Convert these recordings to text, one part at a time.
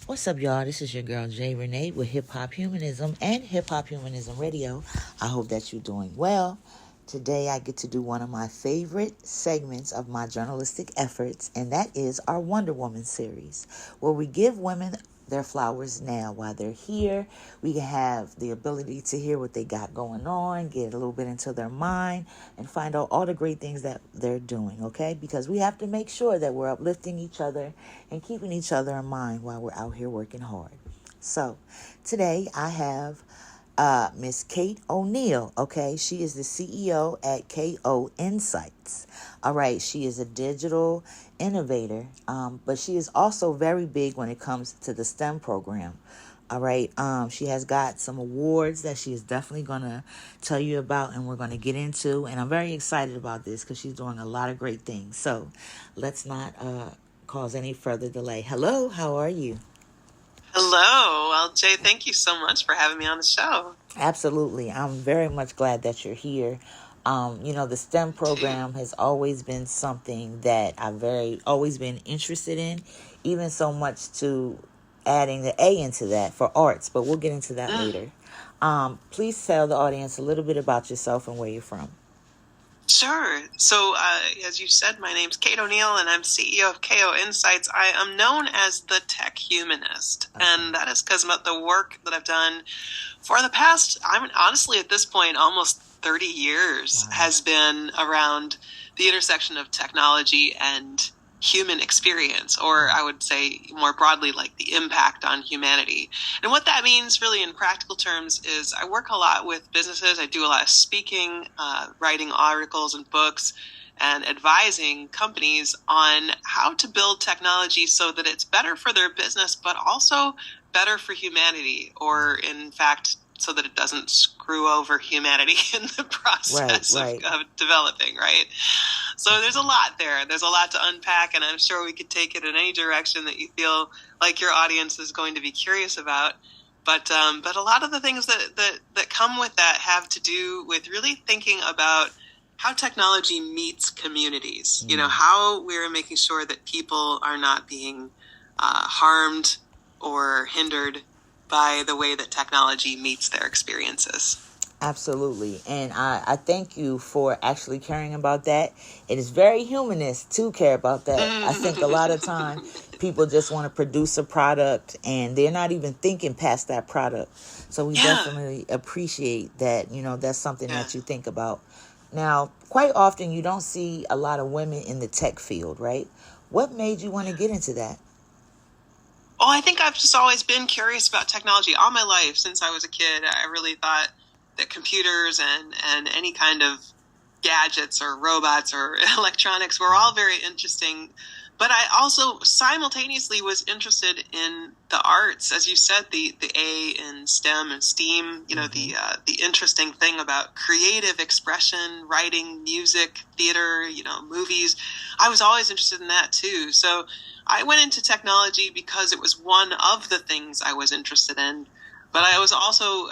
What's up, y'all? This is your girl, Jay Renee, with Hip Hop Humanism and Hip Hop Humanism Radio. I hope that you're doing well. Today, I get to do one of my favorite segments of my journalistic efforts, and that is our Wonder Woman series, where we give women their flowers now while they're here. We can have the ability to hear what they got going on, get a little bit into their mind, and find out all the great things that they're doing, okay? Because we have to make sure that we're uplifting each other and keeping each other in mind while we're out here working hard. So today I have Miss Kate O'Neill, okay? She is the CEO at KO Insights. All right, she is a digital innovator, but she is also very big when it comes to the STEM program. All right, she has got some awards that she is definitely going to tell you about, and we're going to get into, and I'm very excited about this because she's doing a lot of great things. So let's not cause any further delay. Hello, how are you? Hello. Well, Jay, thank you so much for having me on the show. Absolutely. I'm very much glad that you're here. The STEM program has always been something that I've always been interested in, even so much to adding the A into that for arts, but we'll get into that later. Please tell the audience a little bit about yourself and where you're from. Sure. So, as you said, my name's Kate O'Neill, and I'm CEO of KO Insights. I am known as the tech humanist, and that is because of the work that I've done for the past, honestly, at this point, almost 30 years, has been around the intersection of technology and human experience, or I would say more broadly, like the impact on humanity. And what that means really in practical terms is I work a lot with businesses. I do a lot of speaking, writing articles and books, and advising companies on how to build technology so that it's better for their business, but also better for humanity, or in fact, so that it doesn't screw over humanity in the process of developing, right? So there's a lot there. There's a lot to unpack, and I'm sure we could take it in any direction that you feel like your audience is going to be curious about. But a lot of the things that come with that have to do with really thinking about how technology meets communities. You know, how we're making sure that people are not being harmed or hindered by the way that technology meets their experiences. Absolutely. And I thank you for actually caring about that. It is very humanist to care about that. I think a lot of time people just want to produce a product and they're not even thinking past that product. So we definitely appreciate that, that's something that you think about. Now, quite often you don't see a lot of women in the tech field, right? What made you want to get into that? Oh, I think I've just always been curious about technology all my life. Since I was a kid, I really thought that computers and any kind of gadgets or robots or electronics were all very interesting. But I also simultaneously was interested in the arts, as you said, the A in STEM and STEAM. The interesting thing about creative expression, writing, music, theater, movies. I was always interested in that too. So I went into technology because it was one of the things I was interested in. But I was also,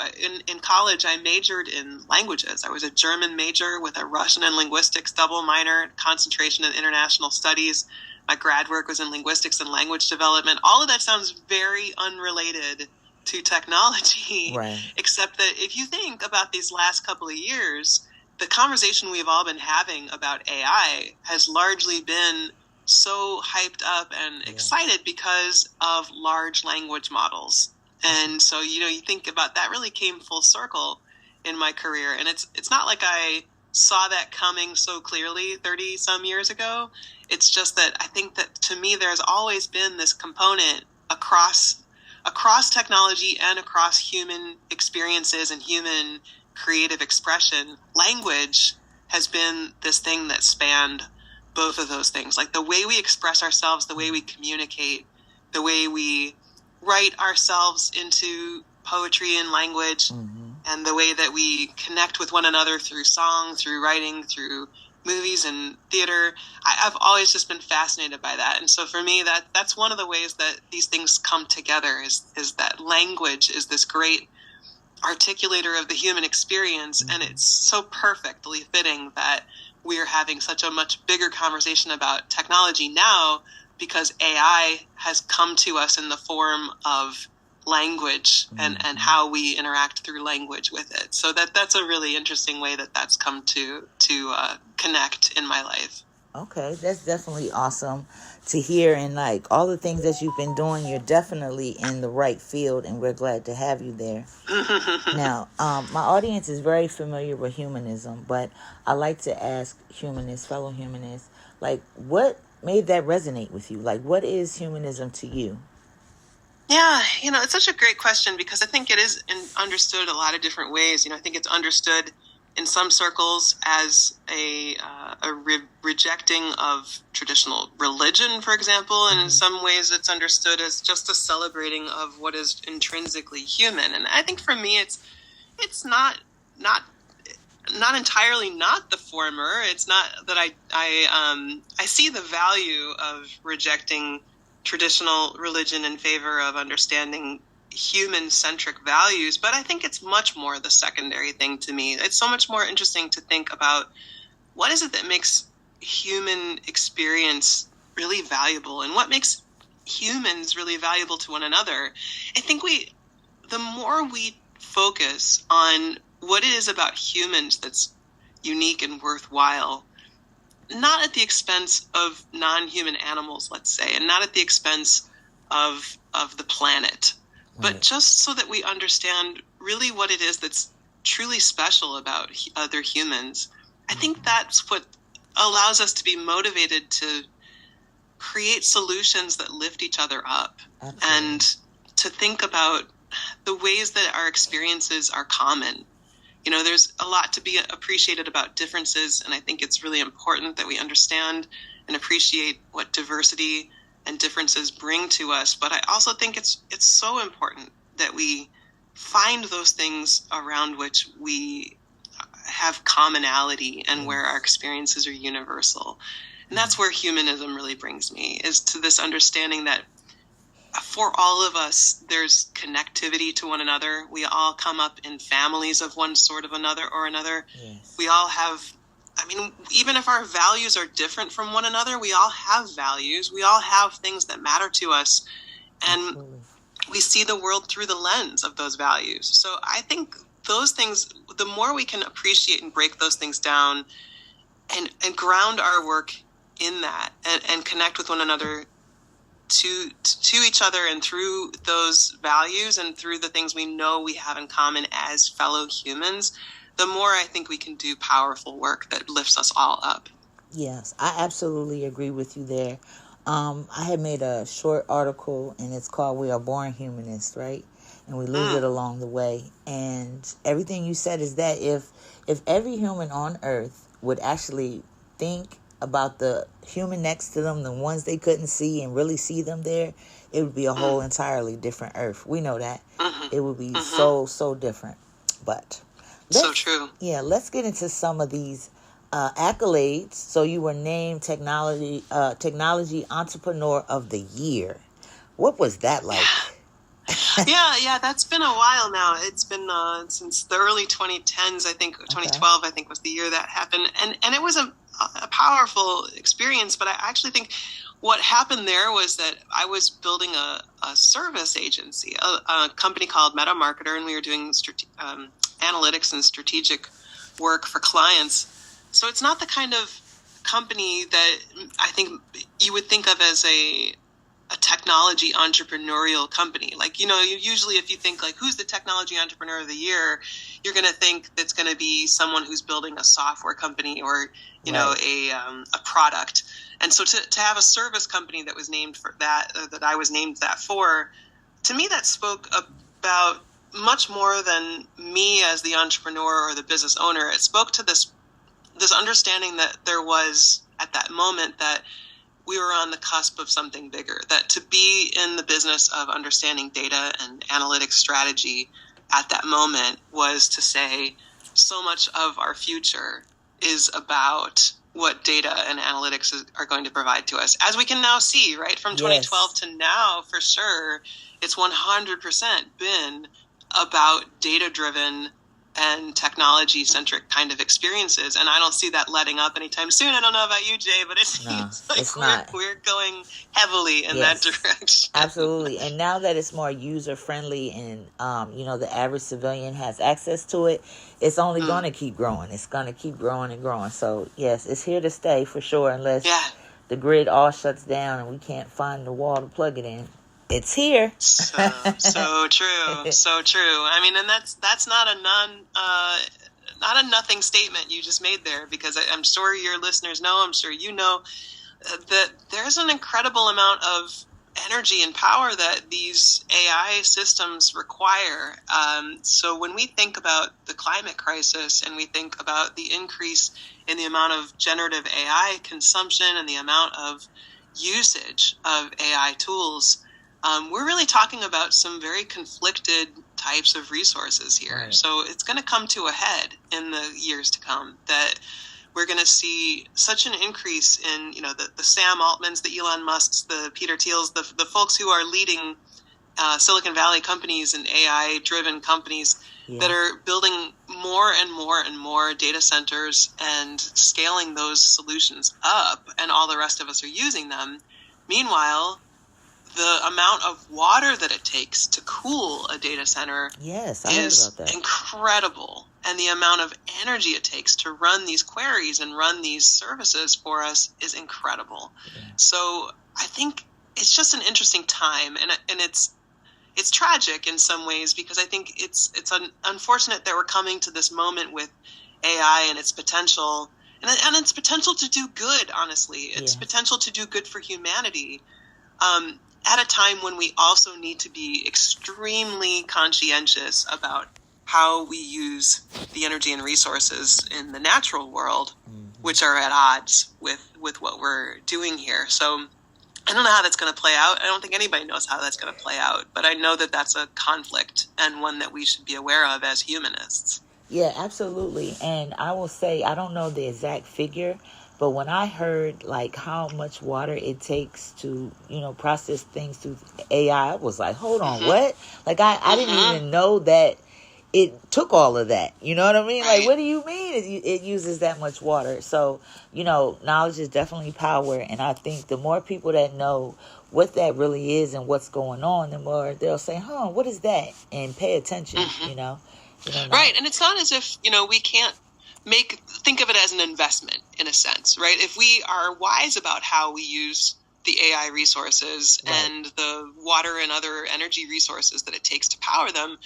in college, I majored in languages. I was a German major with a Russian and linguistics double minor, concentration in international studies. My grad work was in linguistics and language development. All of that sounds very unrelated to technology, right? Except that if you think about these last couple of years, the conversation we've all been having about AI has largely been so hyped up and excited because of large language models. And so, you think about that really came full circle in my career. And it's not like I saw that coming so clearly 30 some years ago. It's just that I think that to me, there's always been this component across technology and across human experiences and human creative expression. Language has been this thing that spanned both of those things. Like the way we express ourselves, the way we communicate, the way we write ourselves into poetry and language, and the way that we connect with one another through song, through writing, through movies and theater. I've always just been fascinated by that. And so for me, that's one of the ways that these things come together is that language is this great articulator of the human experience. And it's so perfectly fitting that we're having such a much bigger conversation about technology now because AI has come to us in the form of language and how we interact through language with it. So that's a really interesting way that's come to connect in my life. Okay, that's definitely awesome to hear. And like all the things that you've been doing, you're definitely in the right field, and we're glad to have you there. Now, my audience is very familiar with humanism, but I like to ask fellow humanists, like, what made that resonate with you? Like, what is humanism to you? Yeah, it's such a great question because I think it is understood a lot of different ways. I think it's understood in some circles as a rejecting of traditional religion, for example, and in some ways it's understood as just a celebrating of what is intrinsically human. And I think for me, it's not entirely not the former. It's not that I see the value of rejecting traditional religion in favor of understanding human-centric values, but I think it's much more the secondary thing to me. It's so much more interesting to think about what is it that makes human experience really valuable and what makes humans really valuable to one another. I think the more we focus on what it is about humans that's unique and worthwhile, not at the expense of non-human animals, let's say, and not at the expense of the planet, but just so that we understand really what it is that's truly special about other humans. I think that's what allows us to be motivated to create solutions that lift each other up. Absolutely. And to think about the ways that our experiences are common. There's a lot to be appreciated about differences, and I think it's really important that we understand and appreciate what diversity and differences bring to us. But I also think it's so important that we find those things around which we have commonality and where our experiences are universal. And that's where humanism really brings me, is to this understanding that for all of us, there's connectivity to one another. We all come up in families of one sort of another or another. Yes. We all have, even if our values are different from one another, we all have values. We all have things that matter to us. And Absolutely. We see the world through the lens of those values. So I think those things, the more we can appreciate and break those things down and ground our work in that and connect with one another to each other and through those values and through the things we know we have in common as fellow humans, the more I think we can do powerful work that lifts us all up. Yes, I absolutely agree with you there. I had made a short article, and it's called "We Are Born Humanists," right? And we lose it along the way. And everything you said is that if every human on Earth would actually think about the human next to them, the ones they couldn't see, and really see them there, it would be a whole entirely different Earth. We know that. It would be so different. But so true. Yeah, let's get into some of these accolades. So you were named Technology Entrepreneur of the Year. What was that like? Yeah, that's been a while now. It's been since the early 2010s, I think. 2012, I think, was the year that happened. And it was a powerful experience, but I actually think what happened there was that I was building a service agency, a company called Meta Marketer, and we were doing analytics and strategic work for clients. So it's not the kind of company that I think you would think of as a technology entrepreneurial company. Like, usually if you think like, who's the technology entrepreneur of the year, you're going to think that's going to be someone who's building a software company or, a product. And so to have a service company that was named for that, that I was named that for, to me, that spoke about much more than me as the entrepreneur or the business owner. It spoke to this understanding that there was at that moment that we were on the cusp of something bigger, that to be in the business of understanding data and analytics strategy at that moment was to say so much of our future is about what data and analytics are going to provide to us. As we can now see, right, from 2012 to now, for sure, it's 100% been about data-driven and technology-centric kind of experiences, and I don't see that letting up anytime soon. I don't know about you, Jay, but it seems like we're going heavily in that direction. Absolutely. And now that it's more user-friendly and, the average civilian has access to it, it's only going to keep growing. It's going to keep growing and growing. So, yes, it's here to stay for sure, unless the grid all shuts down and we can't find the wall to plug it in. It's here. So true. So true. I mean, and that's not a nothing statement you just made there, because I'm sure your listeners know, I'm sure you know, that there's an incredible amount of energy and power that these AI systems require. So when we think about the climate crisis and we think about the increase in the amount of generative AI consumption and the amount of usage of AI tools, we're really talking about some very conflicted types of resources here. Right. So it's going to come to a head in the years to come, that we're going to see such an increase in, the Sam Altmans, the Elon Musks, the Peter Thiels, the folks who are leading Silicon Valley companies and AI-driven companies that are building more and more and more data centers and scaling those solutions up, and all the rest of us are using them. Meanwhile, the amount of water that it takes to cool a data center is incredible. And the amount of energy it takes to run these queries and run these services for us is incredible. Yeah. So I think it's just an interesting time, and it's tragic in some ways, because I think it's unfortunate that we're coming to this moment with AI and its potential, and its potential to do good, honestly. Its potential to do good for humanity. At a time when we also need to be extremely conscientious about how we use the energy and resources in the natural world, which are at odds with what we're doing here. So I don't know how that's going to play out. I don't think anybody knows how that's going to play out, but I know that that's a conflict, and one that we should be aware of as humanists. Yeah, absolutely. And I will say, I don't know the exact figure, but when I heard how much water it takes to, process things through AI, I was like, hold on, what? I didn't even know that it took all of that. You know what I mean? Right. What do you mean it uses that much water? So, knowledge is definitely power. And I think the more people that know what that really is and what's going on, the more they'll say, what is that? And pay attention, Right. And it's not as if, we can't think of it as an investment, in a sense, right? If we are wise about how we use the AI resources and the water and other energy resources that it takes to power them,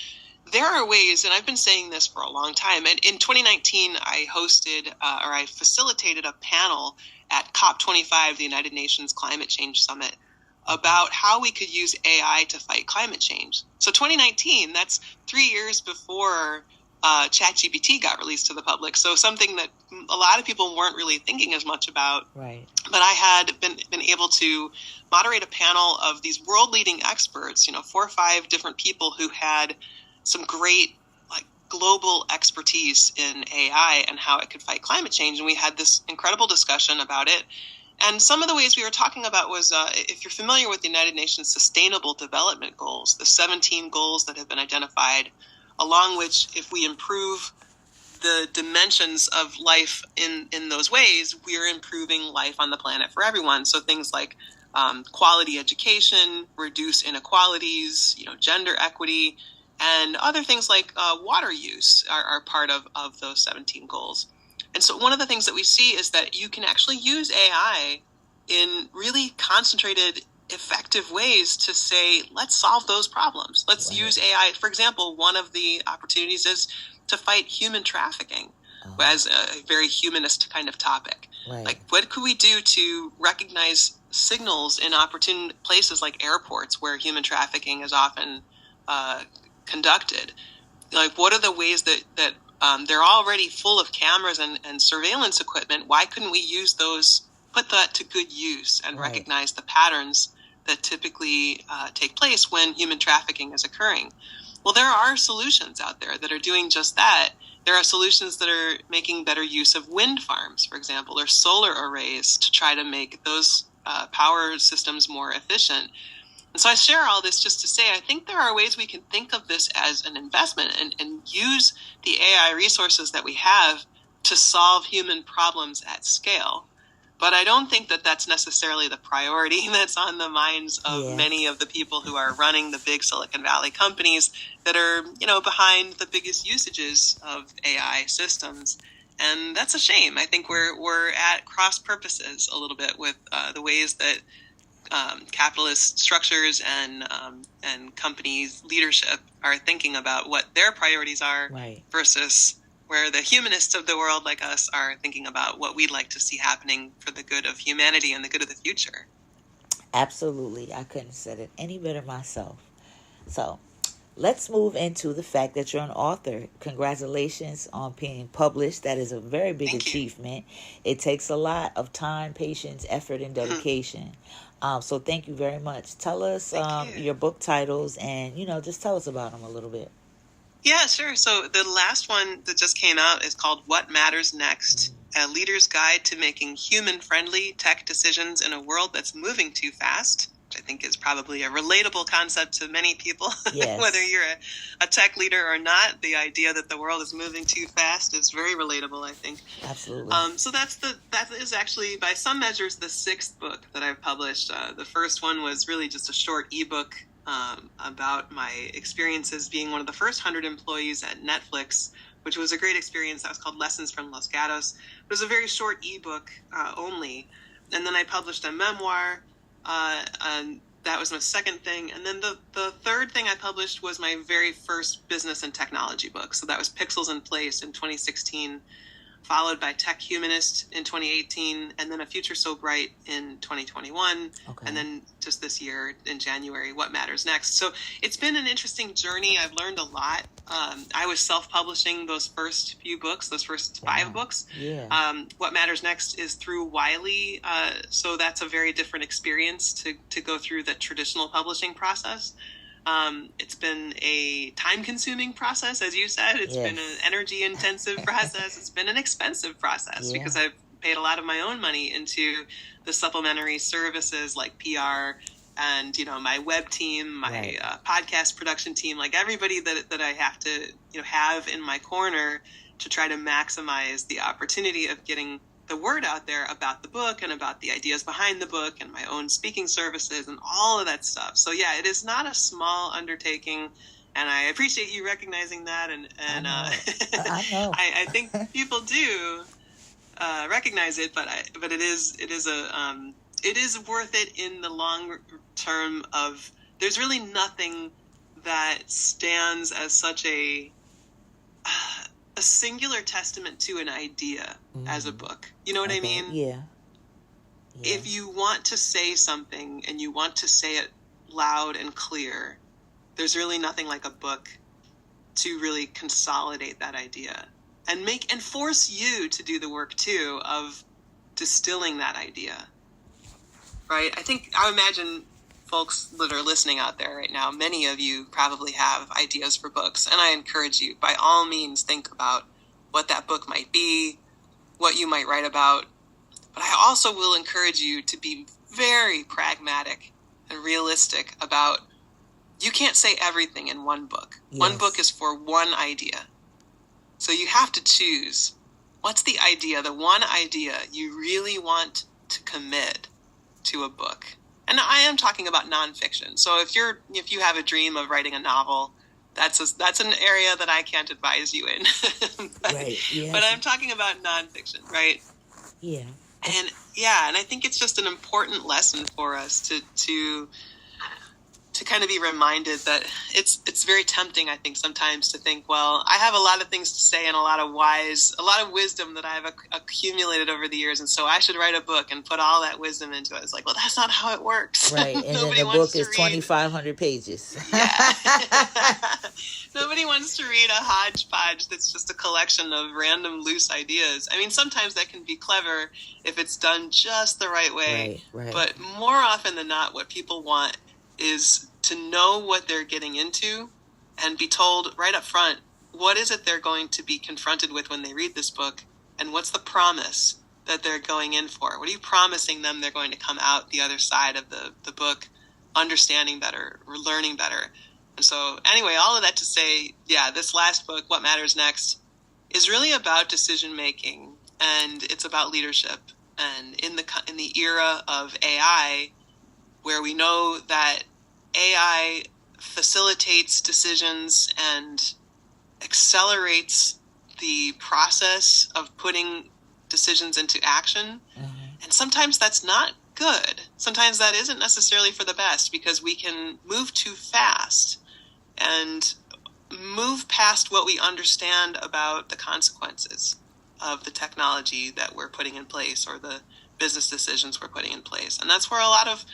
there are ways, and I've been saying this for a long time, and in 2019, I I facilitated a panel at COP25, the United Nations Climate Change Summit, about how we could use AI to fight climate change. So 2019, that's 3 years before ChatGPT got released to the public. So something that a lot of people weren't really thinking as much about. Right. But I had been able to moderate a panel of these world-leading experts, 4 or 5 different people who had some great global expertise in AI and how it could fight climate change. And we had this incredible discussion about it. And some of the ways we were talking about was, if you're familiar with the United Nations Sustainable Development Goals, the 17 goals that have been identified, along which, if we improve the dimensions of life in those ways, we're improving life on the planet for everyone. So things like quality education, reduce inequalities, gender equity, and other things like water use are part of those 17 goals. And so one of the things that we see is that you can actually use AI in really concentrated, effective ways to say, let's solve those problems. Let's use AI. For example, one of the opportunities is to fight human trafficking as a very humanist kind of topic. Right. What could we do to recognize signals in opportune places like airports where human trafficking is often conducted? What are the ways that they're already full of cameras and surveillance equipment? Why couldn't we use those, put that to good use, and recognize the patterns that typically take place when human trafficking is occurring? Well, there are solutions out there that are doing just that. There are solutions that are making better use of wind farms, for example, or solar arrays to try to make those power systems more efficient. And so I share all this just to say, I think there are ways we can think of this as an investment and use the AI resources that we have to solve human problems at scale. But I don't think that that's necessarily the priority that's on the minds of many of the people who are running the big Silicon Valley companies that are, behind the biggest usages of AI systems. And that's a shame. I think we're at cross purposes a little bit with the ways that capitalist structures and companies' leadership are thinking about what their priorities are, versus where the humanists of the world like us are thinking about what we'd like to see happening for the good of humanity and the good of the future. Absolutely. I couldn't have said it any better myself. So let's move into the fact that you're an author. Congratulations on being published. That is a very big achievement. It takes a lot of time, patience, effort, and dedication. So thank you very much. Tell us your book titles and, just tell us about them a little bit. Yeah, sure. So the last one that just came out is called What Matters Next? A Leader's Guide to Making Human-Friendly Tech Decisions in a World That's Moving Too Fast, which I think is probably a relatable concept to many people. Yes. Whether you're a tech leader or not, the idea that the world is moving too fast is very relatable, I think. Absolutely. So that is actually, by some measures, the sixth book that I've published. The first one was really just a short ebook about my experiences being one of the first 100 employees at Netflix, which was a great experience. That was called Lessons from Los Gatos. It was a very short ebook only. And then I published a memoir, and that was my second thing. And then the third thing I published was my very first business and technology book. So that was Pixels in Place in 2016, followed by Tech Humanist in 2018, and then A Future So Bright in 2021, and then just this year in January, What Matters Next. So it's been an interesting journey. I've learned a lot. I was self-publishing those first few books, those first 5 books. Yeah. What Matters Next is through Wiley, so that's a very different experience to go through the traditional publishing process. It's been a time-consuming process, as you said. It's been an energy-intensive process. It's been an expensive process because I've paid a lot of my own money into the supplementary services like PR and, my web team, my podcast production team, like everybody that I have to, have in my corner to try to maximize the opportunity of getting the word out there about the book and about the ideas behind the book and my own speaking services and all of that stuff. So yeah, it is not a small undertaking, and I appreciate you recognizing that. And I know. I think people do recognize it, but it is worth it in the long term. Of there's really nothing that stands as such a singular testament to an idea as a book. You know what I mean? Yeah. If you want to say something and you want to say it loud and clear, there's really nothing like a book to really consolidate that idea and force you to do the work too of distilling that idea. Right? I imagine folks that are listening out there right now, many of you probably have ideas for books, and I encourage you, by all means, think about what that book might be, what you might write about. But I also will encourage you to be very pragmatic and realistic about, you can't say everything in one book. Yes. One book is for one idea. So you have to choose, what's the idea, the one idea you really want to commit to a book. And I am talking about nonfiction. So if you have a dream of writing a novel, that's an area that I can't advise you in. But I'm talking about nonfiction, right? Yeah. And I think it's just an important lesson for us to kind of be reminded that it's very tempting, I think, sometimes to think, well, I have a lot of things to say and a lot of wisdom that I've accumulated over the years, and so I should write a book and put all that wisdom into it. It's like, well, that's not how it works. Right, and then the book is 2,500 pages. Yeah. Nobody wants to read a hodgepodge that's just a collection of random loose ideas. I mean, sometimes that can be clever if it's done just the right way. Right. But more often than not, what people want is to know what they're getting into and be told right up front, what is it they're going to be confronted with when they read this book, and what's the promise that they're going in for? What are you promising them they're going to come out the other side of the book understanding better, or learning better. And so anyway, all of that to say, this last book, What Matters Next, is really about decision making, and it's about leadership. And in the era of AI, where we know that AI facilitates decisions and accelerates the process of putting decisions into action. And sometimes that's not good. Sometimes that isn't necessarily for the best, because we can move too fast and move past what we understand about the consequences of the technology that we're putting in place, or the business decisions we're putting in place. And that's where a lot of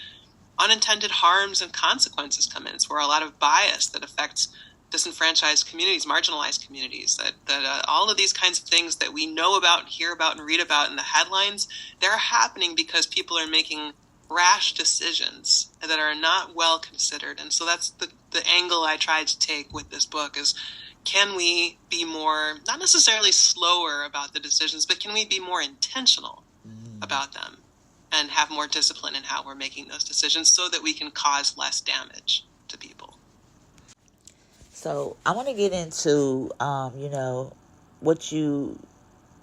unintended harms and consequences come in. It's where a lot of bias that affects disenfranchised communities, marginalized communities, that all of these kinds of things that we know about, hear about, and read about in the headlines, they're happening because people are making rash decisions that are not well considered. And so that's the angle I tried to take with this book is, can we be more, not necessarily slower about the decisions, but can we be more intentional about them and have more discipline in how we're making those decisions so that we can cause less damage to people? So I want to get into, what you,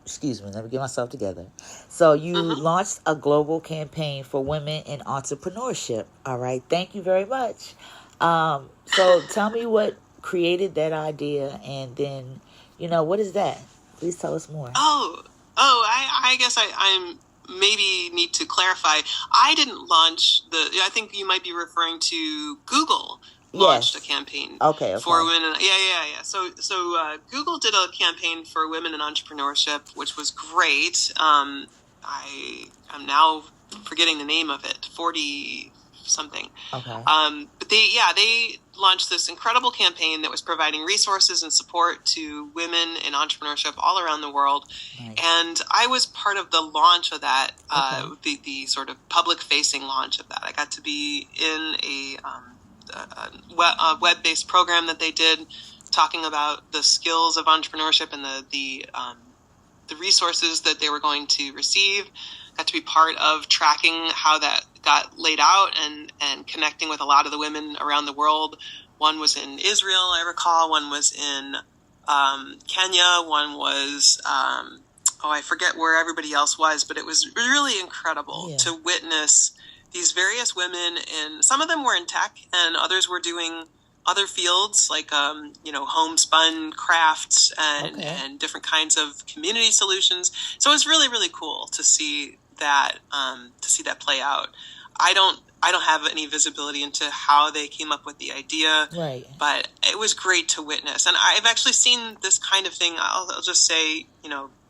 excuse me, let me get myself together. So you launched a global campaign for women in entrepreneurship. All right. Thank you very much. So tell me what created that idea, and then, what is that? Please tell us more. I guess I'm maybe need to clarify. I didn't launch I think you might be referring to Google launched a campaign for women. Yeah. So Google did a campaign for women in entrepreneurship, which was great. I'm now forgetting the name of it, 40 something. Okay. But they launched this incredible campaign that was providing resources and support to women in entrepreneurship all around the world. Nice. And I was part of the launch of that, the sort of public-facing launch of that. I got to be in a web-based program that they did, talking about the skills of entrepreneurship and the resources that they were going to receive. Got to be part of tracking how that got laid out and connecting with a lot of the women around the world. One was in Israel, I recall. One was in Kenya. One was, I forget where everybody else was, but it was really incredible to witness these various women. And some of them were in tech, and others were doing other fields like, homespun crafts and different kinds of community solutions. So it was really, really cool to see that play out. I don't have any visibility into how they came up with the idea, right? But it was great to witness. And I've actually seen this kind of thing. I'll just say,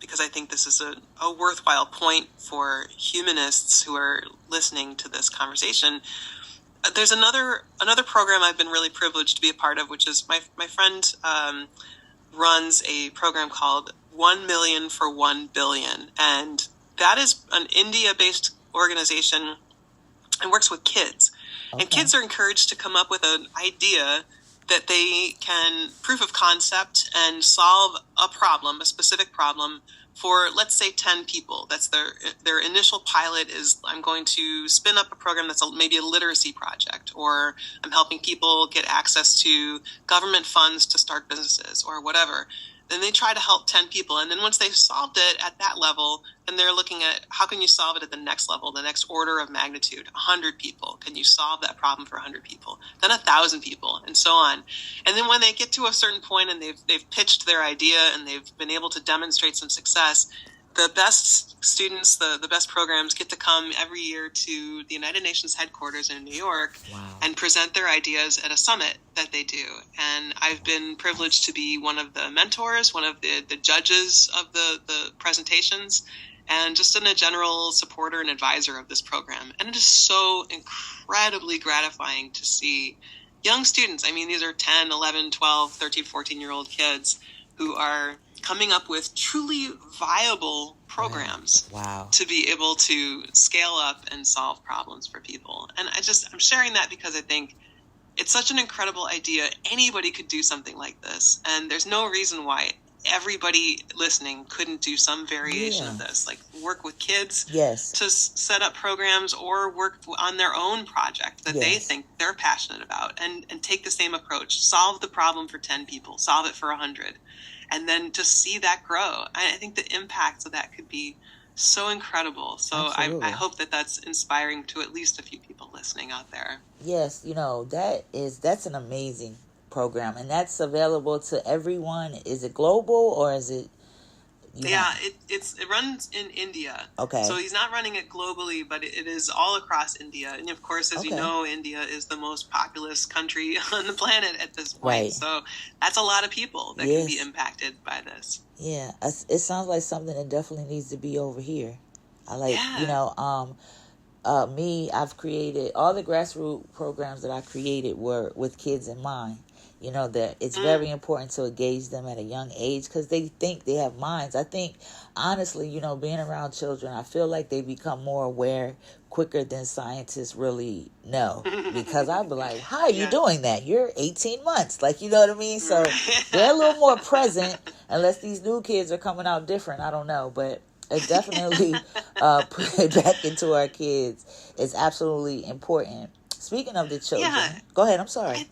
because I think this is a worthwhile point for humanists who are listening to this conversation. There's another program I've been really privileged to be a part of, which is my friend runs a program called 1 Million for 1 Billion. And that is an India-based organization and works with kids. Okay. And kids are encouraged to come up with an idea that they can proof of concept and solve a specific problem for, let's say, 10 people. That's their initial pilot is, I'm going to spin up a program that's maybe a literacy project, or I'm helping people get access to government funds to start businesses or whatever. Then they try to help 10 people. And then once they've solved it at that level, then they're looking at how can you solve it at the next level, the next order of magnitude, 100 people. Can you solve that problem for 100 people? Then 1,000 people, and so on. And then when they get to a certain point and they've pitched their idea and they've been able to demonstrate some success, the best students, the best programs get to come every year to the United Nations headquarters in New York. Wow. And present their ideas at a summit that they do. And I've been privileged to be one of the mentors, one of the judges of the presentations, and just a general supporter and advisor of this program. And it is so incredibly gratifying to see young students. I mean, these are 10, 11, 12, 13, 14-year-old kids who are coming up with truly viable programs. Wow. To be able to scale up and solve problems for people. And I'm sharing that because I think it's such an incredible idea. Anybody could do something like this. And there's no reason why everybody listening couldn't do some variation of this, like work with kids to set up programs or work on their own project that they think they're passionate about, and take the same approach, solve the problem for 10 people, solve it for 100, and then to see that grow. I think the impacts of that could be so incredible. So I hope that that's inspiring to at least a few people listening out there. Yes, that's an amazing program, and that's available to everyone. Is it global, or is it it runs in India. Okay. So he's not running it globally, but it is all across India. And of course, as you know, India is the most populous country on the planet at this point. Right. So that's a lot of people that can be impacted by this. Yeah, it sounds like something that definitely needs to be over here. I like, I've created all the grassroots programs that I created were with kids in mind. That it's very important to engage them at a young age because they think they have minds. I think, honestly, being around children, I feel like they become more aware quicker than scientists really know. Because I'd be like, how are you doing that? You're 18 months. Like, you know what I mean? So they're a little more present, unless these new kids are coming out different. I don't know. But it definitely put it back into our kids. It's absolutely important. Speaking of the children, go ahead. I'm sorry.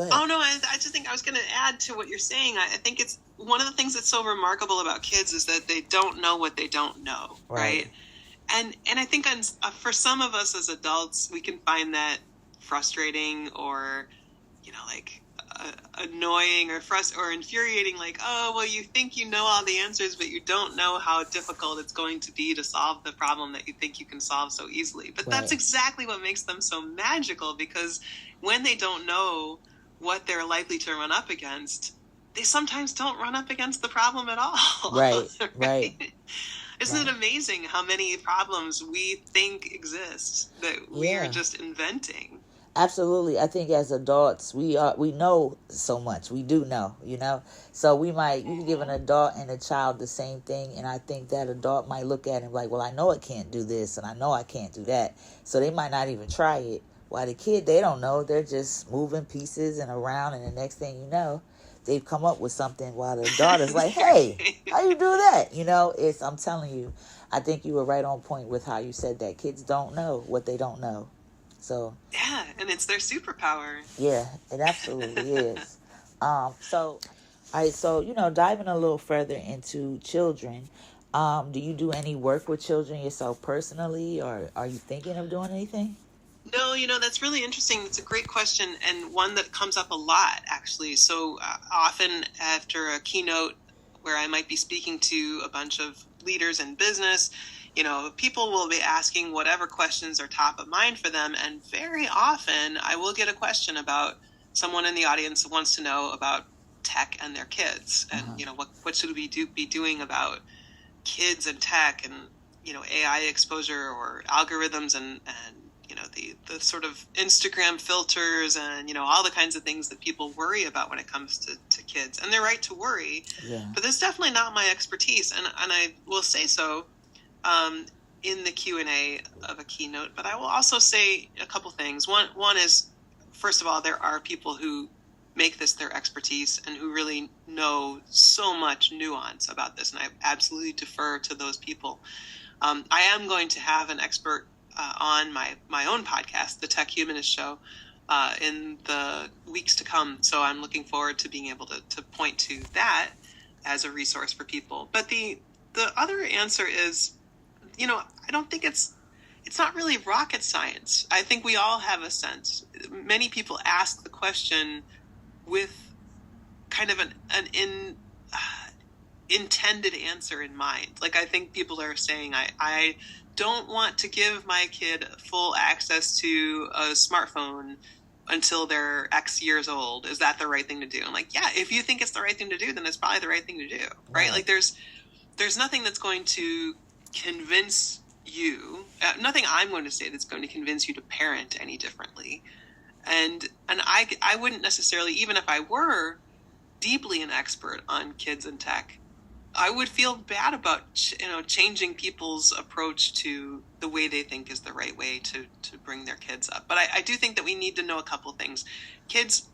Oh, no, I just think I was going to add to what you're saying. I think it's one of the things that's so remarkable about kids is that they don't know what they don't know, right? And I think for some of us as adults, we can find that frustrating or, annoying or infuriating, like, oh, well, you think you know all the answers, but you don't know how difficult it's going to be to solve the problem that you think you can solve so easily. But that's exactly what makes them so magical, because when they don't know what they're likely to run up against, they sometimes don't run up against the problem at all. Right. Isn't it amazing how many problems we think exist that we are just inventing? Absolutely. I think as adults, we know so much. We do know, So you can give an adult and a child the same thing, and I think that adult might look at it like, well, I know I can't do this, and I know I can't do that. So they might not even try it. While the kid, they don't know. They're just moving pieces and around, and the next thing you know, they've come up with something, while the daughter's like, hey, how you do that? I'm telling you, I think you were right on point with how you said that. Kids don't know what they don't know. So yeah, and it's their superpower. Yeah, it absolutely is. So diving a little further into children, do you do any work with children yourself personally, or are you thinking of doing anything? No, that's really interesting. It's a great question, and one that comes up a lot, actually. So often after a keynote where I might be speaking to a bunch of leaders in business, people will be asking whatever questions are top of mind for them, and very often I will get a question about someone in the audience who wants to know about tech and their kids, and what should we be doing about kids and tech, and AI exposure or algorithms, and the sort of Instagram filters, and all the kinds of things that people worry about when it comes to kids, and they're right to worry. But that's definitely not my expertise, and I will say so in the Q&A of a keynote. But I will also say a couple things. One is, first of all, there are people who make this their expertise and who really know so much nuance about this, and I absolutely defer to those people. I am going to have an expert on my own podcast, the Tech Humanist Show, in the weeks to come. So I'm looking forward to being able to point to that as a resource for people. But the other answer is, I don't think it's not really rocket science. I think we all have a sense. Many people ask the question with kind of an intended answer in mind. Like, I think people are saying, I don't want to give my kid full access to a smartphone until they're X years old. Is that the right thing to do? I'm like, yeah, if you think it's the right thing to do, then it's probably the right thing to do, right? Like, there's nothing that's going to convince you, nothing I'm going to say that's going to convince you to parent any differently. And I wouldn't necessarily, even if I were deeply an expert on kids and tech, I would feel bad about changing people's approach to the way they think is the right way to bring their kids up. But I do think that we need to know a couple things. Kids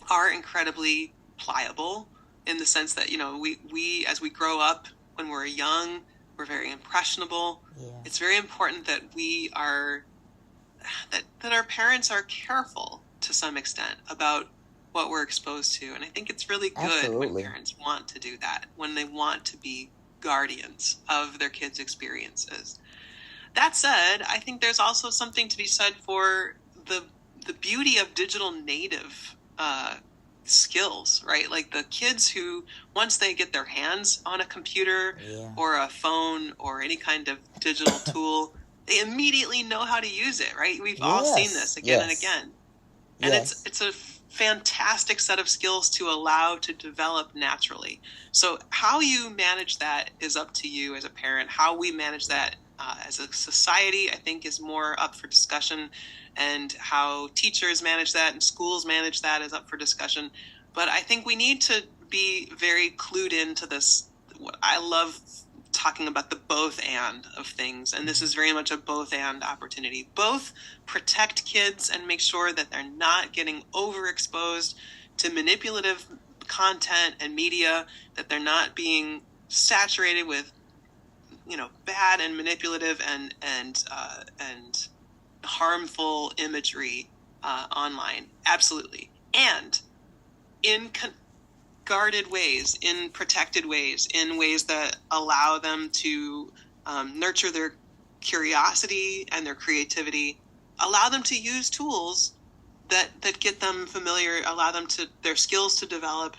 are incredibly pliable. in the sense that, we as we grow up, when we're young, we're very impressionable. Yeah. It's very important that that our parents are careful to some extent about what we're exposed to. And I think it's really good Absolutely. when parents want to do that, when they want to be guardians of their kids' experiences. That said, I think there's also something to be said for the beauty of digital native skills, right? Like the kids who, once they get their hands on a computer or a phone or any kind of digital tool, they immediately know how to use it, right? We've all seen this again and again. And it's a fantastic set of skills to allow to develop naturally. So how you manage that is up to you as a parent. How we manage that as a society, I think, is more up for discussion. And how teachers manage that and schools manage that is up for discussion. But I think we need to be very clued into this. I love talking about the both and of things, and this is very much a both and opportunity. Both protect kids and make sure that they're not getting overexposed to manipulative content and media, that they're not being saturated with bad and manipulative and harmful imagery online. Absolutely. And in guarded ways, in protected ways, in ways that allow them to nurture their curiosity and their creativity, allow them to use tools that get them familiar, allow them to their skills to develop,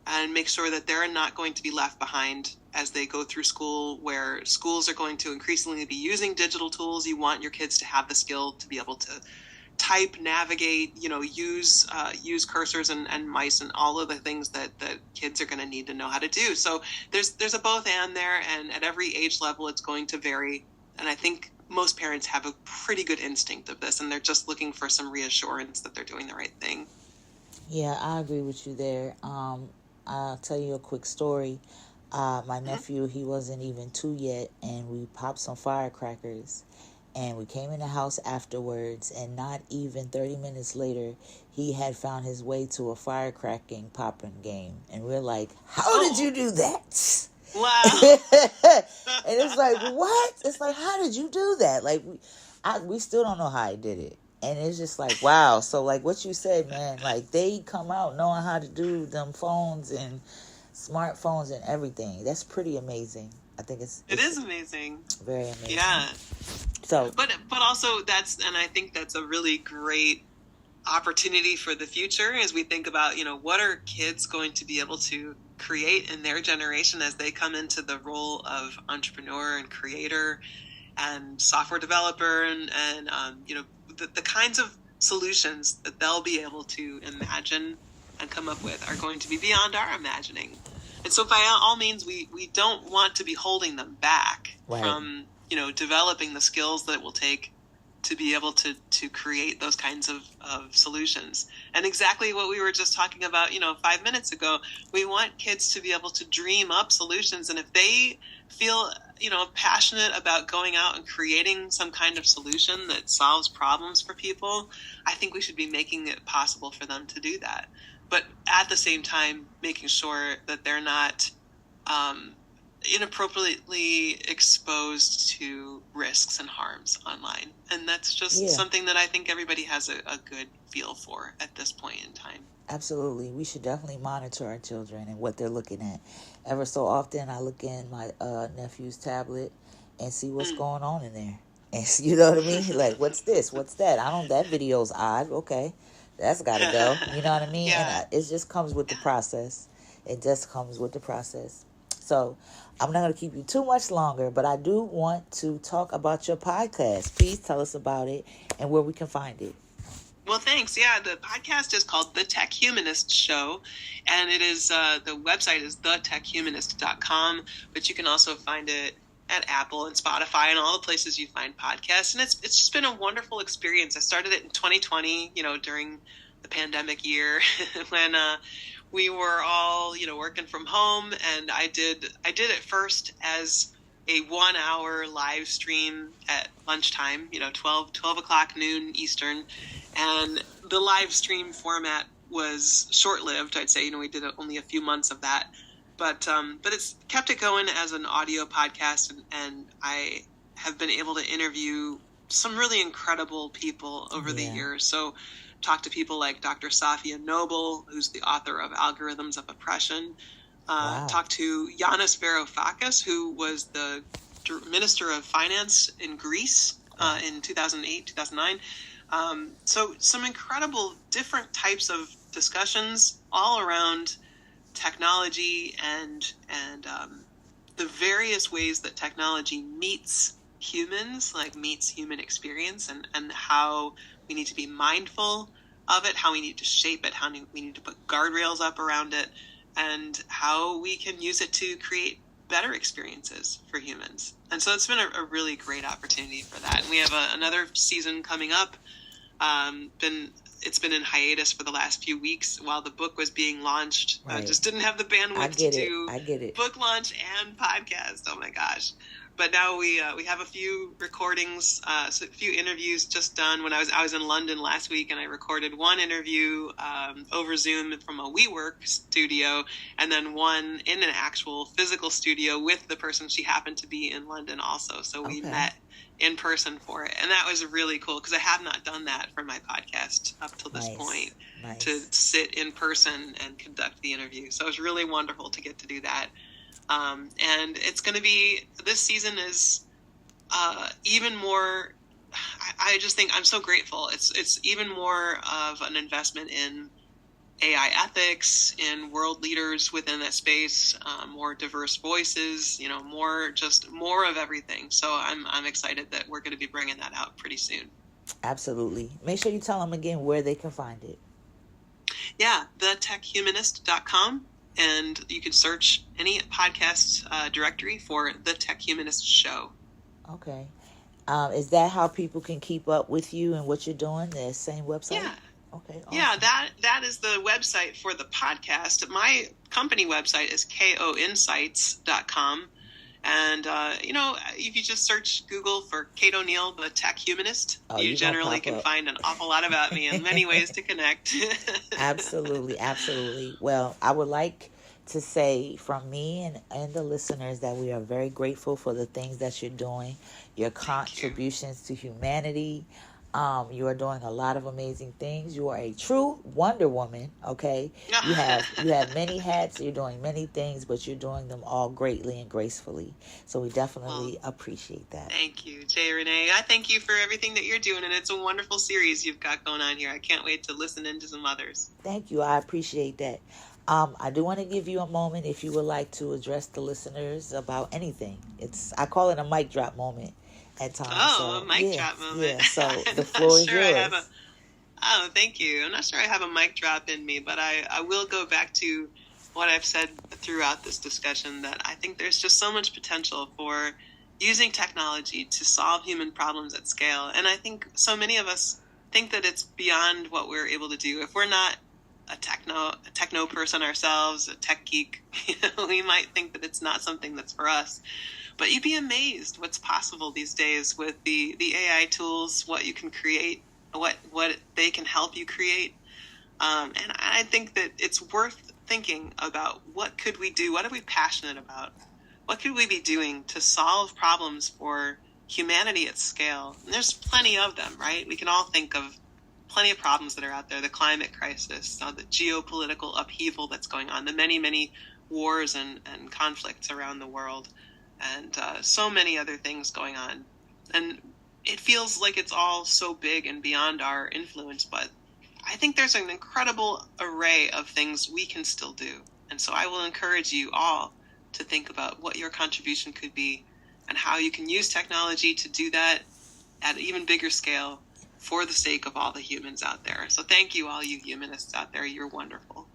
and make sure that they're not going to be left behind as they go through school, where schools are going to increasingly be using digital tools. You want your kids to have the skill to be able to type, navigate, use cursors and mice and all of the things that kids are going to need to know how to do. So there's a both and there, and at every age level it's going to vary. And I think most parents have a pretty good instinct of this, and they're just looking for some reassurance that they're doing the right thing. Yeah, I agree with you there. I'll tell you a quick story. My nephew, he wasn't even 2 yet, and we popped some firecrackers. And we came in the house afterwards, and not even 30 minutes later, he had found his way to a firecracking popping game. And we're like, how did you do that? Wow. And it's like, what? It's like, how did you do that? Like, we still don't know how he did it. And it's just like, wow. So like what you said, man, like they come out knowing how to do them phones and smartphones and everything. That's pretty amazing. I think it is amazing. Very amazing. Yeah. So, but also I think that's a really great opportunity for the future as we think about, what are kids going to be able to create in their generation as they come into the role of entrepreneur and creator and software developer and the kinds of solutions that they'll be able to imagine and come up with are going to be beyond our imagining. And so by all means, we don't want to be holding them back from, developing the skills that it will take to be able to create those kinds of solutions. And exactly what we were just talking about, 5 minutes ago, we want kids to be able to dream up solutions. And if they feel, passionate about going out and creating some kind of solution that solves problems for people, I think we should be making it possible for them to do that. But at the same time, making sure that they're not inappropriately exposed to risks and harms online. And that's just something that I think everybody has a good feel for at this point in time. Absolutely. We should definitely monitor our children and what they're looking at. Ever so often, I look in my nephew's tablet and see what's going on in there. And you know what I mean? Like, what's this? What's that? That video's odd. Okay. That's got to go. You know what I mean? Yeah. And it just comes with the process. It just comes with the process. So I'm not going to keep you too much longer, but I do want to talk about your podcast. Please tell us about it and where we can find it. Well, thanks. Yeah, the podcast is called The Tech Humanist Show, and it is the website is thetechhumanist.com, but you can also find it at Apple and Spotify and all the places you find podcasts. And it's just been a wonderful experience. I started it in 2020, during the pandemic year when we were all, working from home, and I did it first as a 1 hour live stream at lunchtime, 12 o'clock noon Eastern. And the live stream format was short-lived. I'd say, we did only a few months of that, but it's kept it going as an audio podcast, and I have been able to interview some really incredible people over the years. So talk to people like Dr. Safia Noble, who's the author of Algorithms of Oppression. Talk to Yanis Varoufakis, who was the Minister of Finance in Greece in 2008, 2009. So some incredible different types of discussions all around technology and the various ways that technology meets humans, like meets human experience, and how we need to be mindful of it, how we need to shape it, how we need to put guardrails up around it, and how we can use it to create better experiences for humans. And so it's been a really great opportunity for that. And we have another season coming up. It's been in hiatus for the last few weeks while the book was being launched. Right. I just didn't have the bandwidth to do book launch and podcast. Oh my gosh. But now we have a few recordings, a few interviews just done. When I was in London last week, and I recorded one interview over Zoom from a WeWork studio, and then one in an actual physical studio with the person. She happened to be in London also, so we met in person for it, and that was really cool because I have not done that for my podcast up till this point, to sit in person and conduct the interview. So it was really wonderful to get to do that. And it's going to be, this season is even more, I just think I'm so grateful. It's even more of an investment in AI ethics, in world leaders within that space, more diverse voices, more of everything. So I'm excited that we're going to be bringing that out pretty soon. Absolutely. Make sure you tell them again where they can find it. Yeah, thetechhumanist.com. And you can search any podcast directory for The Tech Humanist Show. Okay. Is that how people can keep up with you and what you're doing? The same website? Yeah. Okay. Awesome. Yeah, that is the website for the podcast. My company website is koinsights.com. And, if you just search Google for Kate O'Neill, The Tech Humanist, you generally can find an awful lot about me and many ways to connect. Absolutely. Well, I would like to say from me and the listeners that we are very grateful for the things that you're doing, your contributions to humanity. You are doing a lot of amazing things. You are a true Wonder Woman, okay? You have many hats, you're doing many things, but you're doing them all greatly and gracefully. So we definitely appreciate that. Thank you, Jay Renee. I thank you for everything that you're doing, and it's a wonderful series you've got going on here. I can't wait to listen into some others. Thank you. I appreciate that. I do want to give you a moment if you would like to address the listeners about anything. I call it a mic drop moment. At times. A mic drop moment. Yeah, so the floor is yours. Thank you. I'm not sure I have a mic drop in me, but I will go back to what I've said throughout this discussion, that I think there's just so much potential for using technology to solve human problems at scale. And I think so many of us think that it's beyond what we're able to do. If we're not a techno person ourselves, a tech geek, we might think that it's not something that's for us. But you'd be amazed what's possible these days with the AI tools, what you can create, what they can help you create. And I think that it's worth thinking about, what could we do? What are we passionate about? What could we be doing to solve problems for humanity at scale? And there's plenty of them, right? We can all think of plenty of problems that are out there, the climate crisis, the geopolitical upheaval that's going on, the many, many wars and conflicts around the world, and so many other things going on. And it feels like it's all so big and beyond our influence, but I think there's an incredible array of things we can still do. And so I will encourage you all to think about what your contribution could be and how you can use technology to do that at an even bigger scale for the sake of all the humans out there. So thank you, all you humanists out there. You're wonderful.